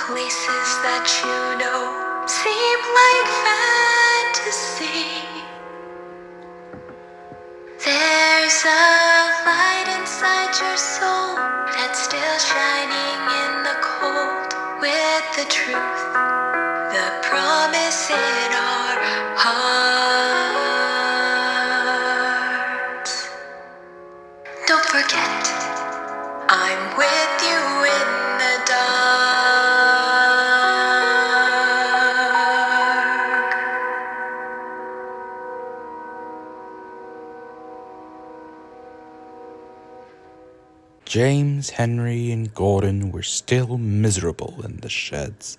places that you know seem like fantasy. There's a light inside your soul that's still shining in the cold, with the truth, the promise in our hearts. Don't forget, I'm with you in the dark. James, Henry, and Gordon were still miserable in the sheds.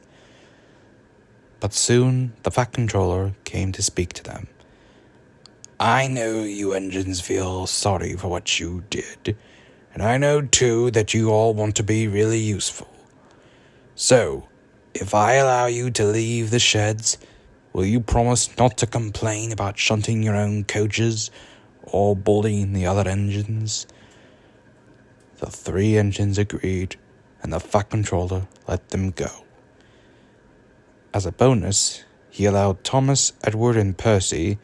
But soon the Fat Controller came to speak to them. I know you engines feel sorry for what you did, and I know too that you all want to be really useful. So, if I allow you to leave the sheds, will you promise not to complain about shunting your own coaches or bullying the other engines? The 3 engines agreed, and the Fat Controller let them go. As a bonus, he allowed Thomas, Edward, and Percy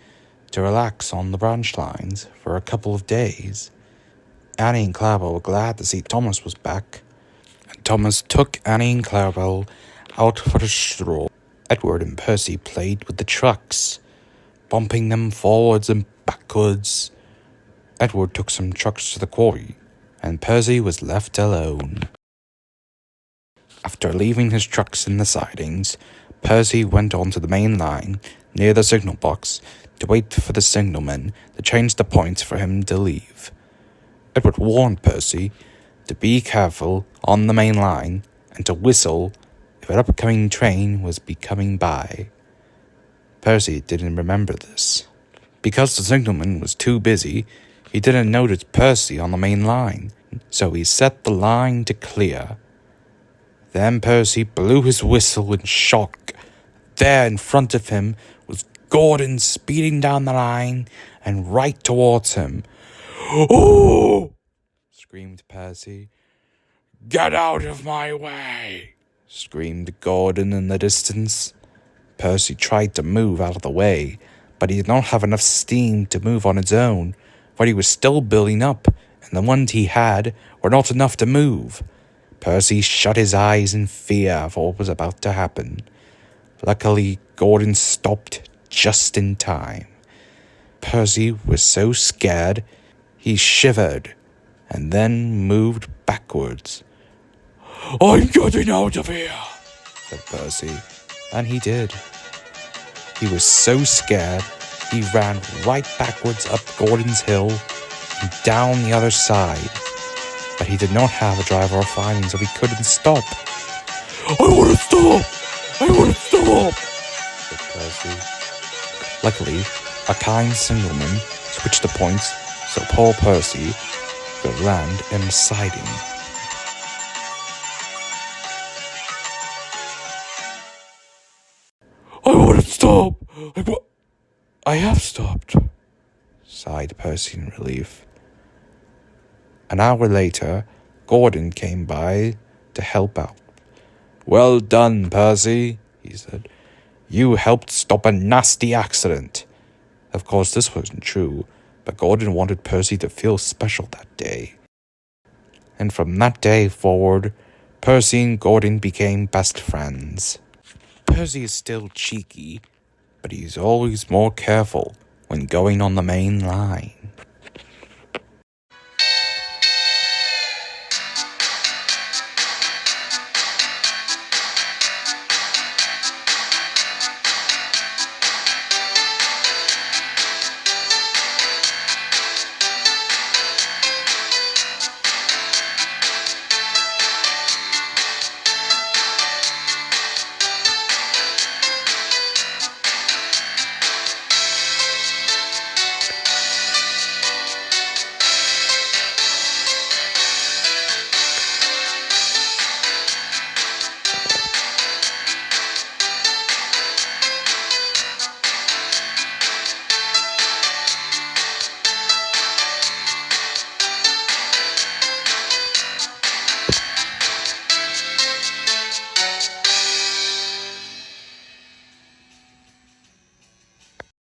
to relax on the branch lines for a couple of days. Annie and Clarabelle were glad to see Thomas was back, and Thomas took Annie and Clarabelle out for a stroll. Edward and Percy played with the trucks, bumping them forwards and backwards. Edward took some trucks to the quarry, and Percy was left alone. After leaving his trucks in the sidings, Percy went onto the main line near the signal box to wait for the signalman to change the points for him to leave. Edward warned Percy to be careful on the main line and to whistle if an upcoming train was coming by. Percy didn't remember this. Because the signalman was too busy, he didn't notice Percy on the main line, so he set the line to clear. Then Percy blew his whistle in shock. There in front of him was Gordon speeding down the line and right towards him. "Oh!" screamed Percy. "Get out of my way!" screamed Gordon in the distance. Percy tried to move out of the way, but he did not have enough steam to move on its own, for he was still building up, and the ones he had were not enough to move. Percy shut his eyes in fear for what was about to happen. Luckily, Gordon stopped just in time. Percy was so scared, he shivered and then moved backwards. "I'm getting out of here," said Percy, and he did. He was so scared, he ran right backwards up Gordon's hill and down the other side. But he did not have a driver or finding, so he couldn't stop. "I want to stop! I want to stop!" said Percy. Luckily, a kind signalman switched the points so poor Percy could land in a siding. "I want to stop! I have stopped," sighed Percy in relief. An hour later, Gordon came by to help out. "Well done, Percy," he said. "You helped stop a nasty accident." Of course, this wasn't true, but Gordon wanted Percy to feel special that day. And from that day forward, Percy and Gordon became best friends. Percy is still cheeky, but he's always more careful when going on the main line.